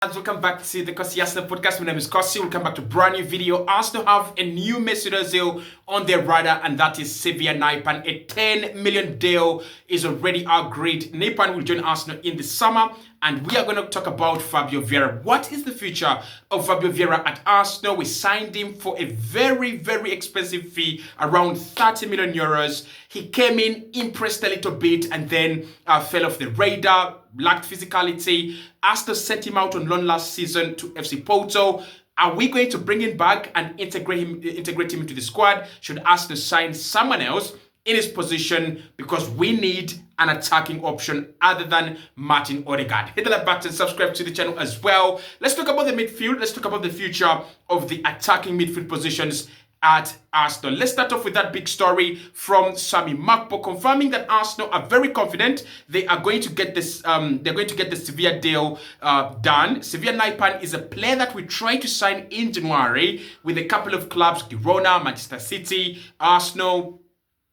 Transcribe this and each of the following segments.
Welcome back to the Kosi Arsenal podcast. My name is Kosi. Welcome back to a brand new video. Arsenal have a new Mesut Ozil on their radar, and that is Sevilla Naipan. A 10 million deal is already agreed. Naipan will join Arsenal in the summer, and we are going to talk about Fabio Vieira. What is the future of Fabio Vieira at Arsenal? We signed him for a very, very expensive fee, around 30 million euros. He came in, impressed a little bit, and then fell off the radar, lacked physicality. Arsenal sent him out on loan last season to FC Porto. Are we going to bring him back and integrate him into the squad? Should Arsenal sign someone else in his position? Because we need an attacking option other than Martin Odegaard. Hit the like button, subscribe to the channel as well. Let's talk about the midfield. Let's talk about the future of the attacking midfield positions at Arsenal. Let's start off with that big story from Sami Makpo confirming that Arsenal are very confident they are going to get this. They're going to get the Sevilla deal done. Sevilla Naipan is a player that we tried to sign in January with a couple of clubs: Girona, Manchester City, Arsenal,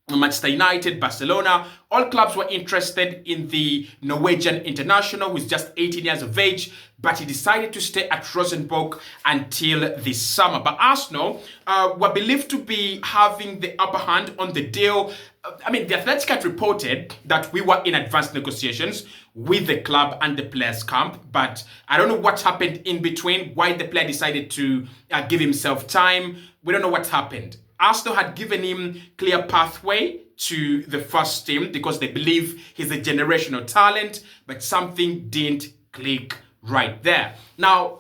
Manchester United, Barcelona. All clubs were interested in the Norwegian international, who is just 18 years of age, but he decided to stay at Rosenborg until this summer. But Arsenal were believed to be having the upper hand on the deal. The Athletic had reported that we were in advanced negotiations with the club and the players' camp, but I don't know what happened in between, why the player decided to give himself time. We don't know what happened. Arsenal had given him clear pathway to the first team because they believe he's a generational talent, but something didn't click right there. Now,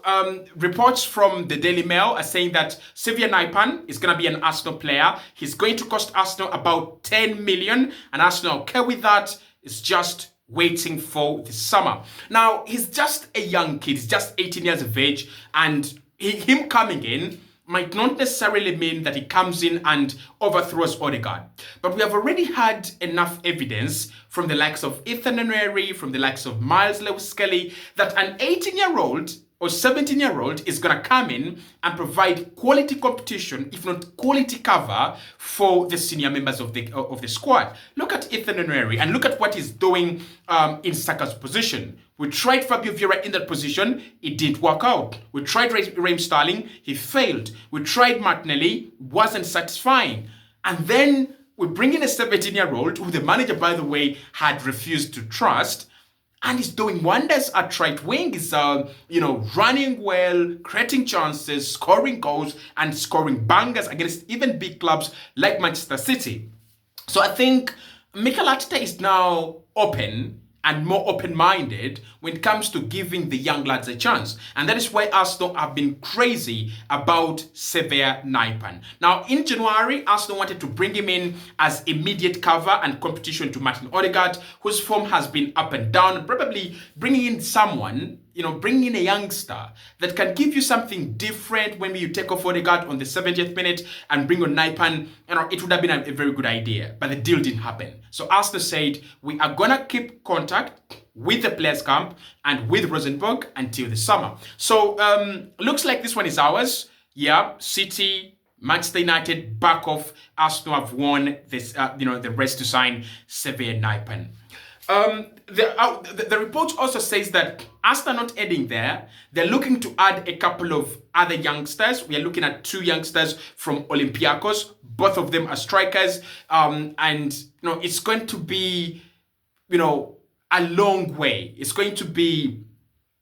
reports from the Daily Mail are saying that Sevilla Naipan is going to be an Arsenal player. He's going to cost Arsenal about 10 million, and Arsenal okay with that. It's just waiting for the summer. Now, he's just a young kid. He's just 18 years of age, and him coming in might not necessarily mean that he comes in and overthrows Odegaard. But we have already had enough evidence from the likes of Ethan Nwaneri, from the likes of Miles Lewis-Skelly, that an 18-year-old or 17-year-old is going to come in and provide quality competition, if not quality cover, for the senior members of the squad. Look at Ethan Nwaneri and look at what he's doing in Saka's position. We tried Fabio Vieira in that position, it didn't work out. We tried Raheem Sterling, he failed. We tried Martinelli, wasn't satisfying. And then we bring in a 17-year-old who the manager, by the way, had refused to trust, and he's doing wonders at right wing. He's running well, creating chances, scoring goals, and scoring bangers against even big clubs like Manchester City. So I think Mikel Arteta is now open and more open-minded when it comes to giving the young lads a chance. And that is why Arsenal have been crazy about Sevilla Naipan. Now, in January, Arsenal wanted to bring him in as immediate cover and competition to Martin Odegaard, whose form has been up and down, probably bringing in someone, bringing in a youngster that can give you something different when you take off Odegaard on the 70th minute and bring on Naipan. It would have been a very good idea, but the deal didn't happen. So Arsenal said, we are going to keep contact with the players' camp and with Rosenborg until the summer. So looks like this one is ours. Yeah, City, Manchester United back off. Arsenal have won this, the rest to sign Sevilla Naipan. The report also says that Arsenal not ending there. They're looking to add a couple of other youngsters. We are looking at 2 youngsters from Olympiacos. Both of them are strikers. It's going to be, a long way. It's going to be,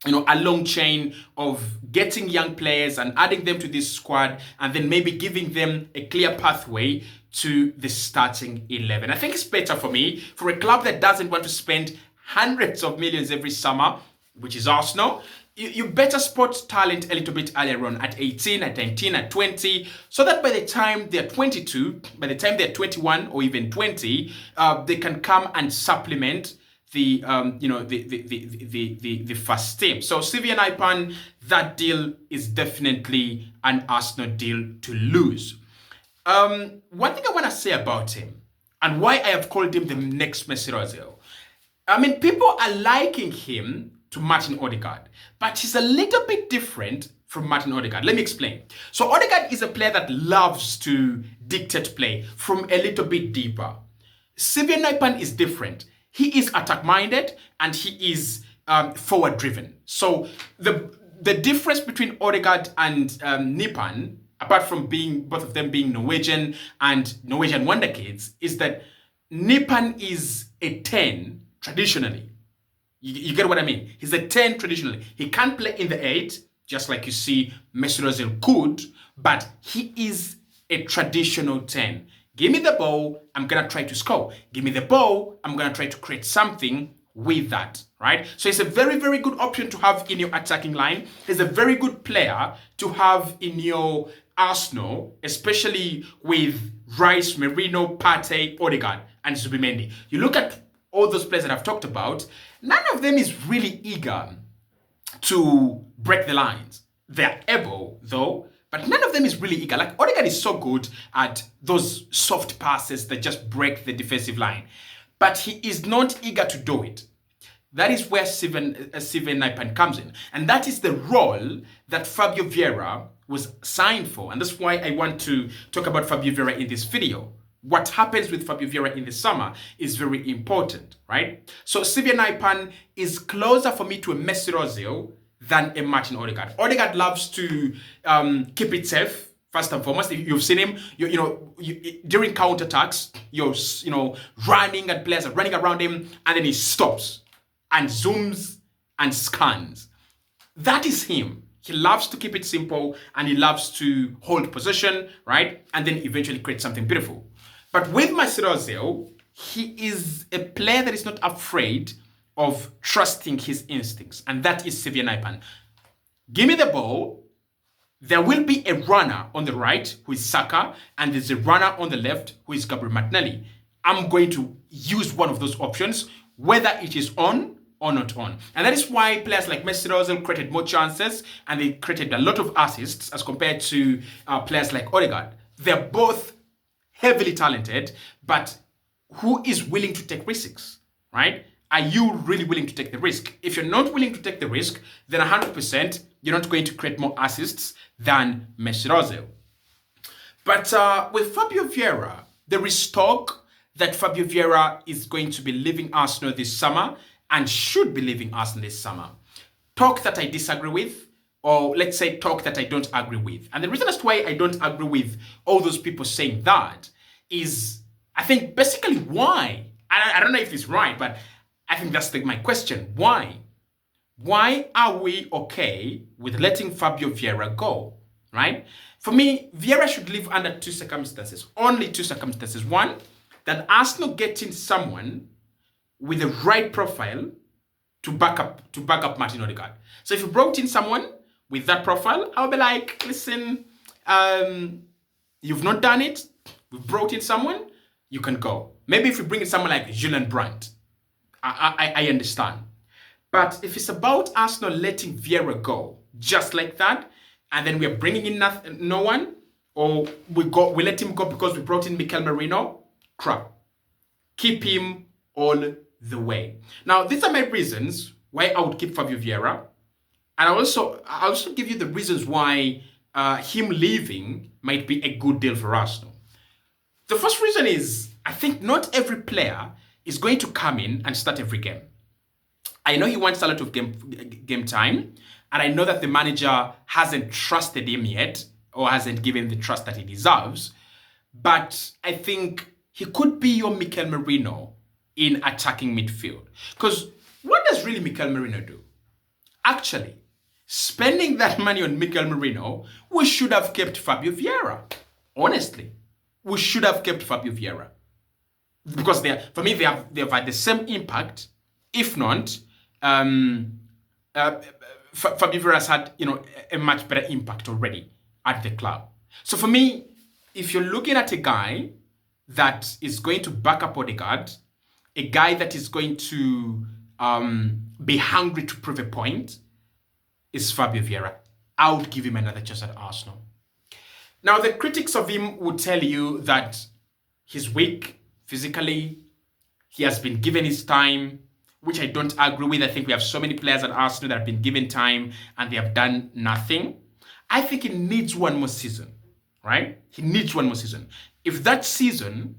a long chain of getting young players and adding them to this squad, and then maybe giving them a clear pathway to the starting 11. I think it's better for me, for a club that doesn't want to spend hundreds of millions every summer, which is Arsenal. You better spot talent a little bit earlier on, at 18, at 19, at 20, so that by the time they're 22, by the time they're 21 or even 20, they can come and supplement the first team. So Sevilla Naipan, that deal is definitely an Arsenal deal to lose. One thing I want to say about him, and why I have called him the next Mesut Ozil. People are liking him to Martin Odegaard, but he's a little bit different from Martin Odegaard. Let me explain. So Odegaard is a player that loves to dictate play from a little bit deeper. Sevilla Naipan is different. He is attack-minded and he is forward-driven. So the the difference between Odegaard and Nipan, apart from being both of them being Norwegian and Norwegian wonder kids, is that Nipan is a 10 traditionally. You get what I mean? He's a 10 traditionally. He can't play in the 8, just like you see Mesut Ozil could, but he is a traditional 10. Give me the ball, I'm going to try to score. Give me the ball, I'm going to try to create something with that, right? So it's a very, very good option to have in your attacking line. He's a very good player to have in your Arsenal, especially with Rice, Merino, Partey, Odegaard, and Zubimendi. You look at all those players that I've talked about, none of them is really eager to break the lines. They're able, though, but none of them is really eager. Like, Odegaard is so good at those soft passes that just break the defensive line, but he is not eager to do it. That is where Steven Naipan comes in. And that is the role that Fabio Vieira was signed for. And that's why I want to talk about Fabio Vieira in this video. What happens with Fabio Vieira in the summer is very important, right? So Steven Naipan is closer for me to a Mesut Ozil than a Martin Odegaard. Odegaard loves to keep it safe, first and foremost. If you've seen him, during counterattacks, you're running and players are running around him, and then he stops and zooms and scans. That is him. He loves to keep it simple and he loves to hold position, right? And then eventually create something beautiful. But with Mesut Ozil, he is a player that is not afraid of trusting his instincts. And that is Steven Naipan. Give me the ball. There will be a runner on the right who is Saka, and there's a runner on the left who is Gabriel Martinelli. I'm going to use one of those options, whether it is on or not on. And that is why players like Mesut Ozil created more chances and they created a lot of assists as compared to players like Odegaard. They're both heavily talented, but who is willing to take risks, right? Are you really willing to take the risk? If you're not willing to take the risk, then 100% you're not going to create more assists than Mesut Ozil. But with Fabio Vieira, there is talk that Fabio Vieira is going to be leaving Arsenal this summer and should be leaving Arsenal this summer. Talk that I disagree with, or let's say talk that I don't agree with. And the reason as to why I don't agree with all those people saying that is, I think basically why? I don't know if it's right, but I think that's my question. Why? Why are we okay with letting Fabio Vieira go, right? For me, Vieira should leave under 2 circumstances, only 2 circumstances. One, that Arsenal getting someone with the right profile to back up Martin Odegaard. So if you brought in someone with that profile, I'll be like, listen, you've not done it. We've brought in someone, you can go. Maybe if you bring in someone like Julian Brandt, I understand. But if it's about Arsenal letting Vieira go just like that, and then we're bringing in no one, or we let him go because we brought in Mikel Merino, crap. Keep him all the way. Now, these are my reasons why I would keep Fabio Vieira. And I'll also give you the reasons why him leaving might be a good deal for Arsenal. The first reason is, I think not every player is going to come in and start every game. I know he wants a lot of game time, and I know that the manager hasn't trusted him yet, or hasn't given the trust that he deserves, but I think he could be your Mikel Merino in attacking midfield. Because what does really Mikel Merino do? Actually, spending that money on Mikel Merino, we should have kept Fabio Vieira. Honestly, we should have kept Fabio Vieira. Because for me, they've had the same impact, if not, Fabio Vieira has had a much better impact already at the club. So for me, if you're looking at a guy that is going to back up Odegaard, a guy that is going to be hungry to prove a point, is Fabio Vieira. I would give him another chance at Arsenal. Now, the critics of him would tell you that he's weak physically, he has been given his time, which I don't agree with. I think we have so many players at Arsenal that have been given time and they have done nothing. I think he needs one more season, right? He needs one more season. If that season,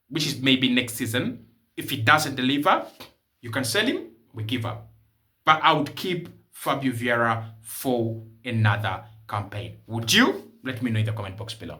which is maybe next season, if he doesn't deliver, you can sell him, we give up. But I would keep Fabio Vieira for another campaign. Would you? Let me know in the comment box below.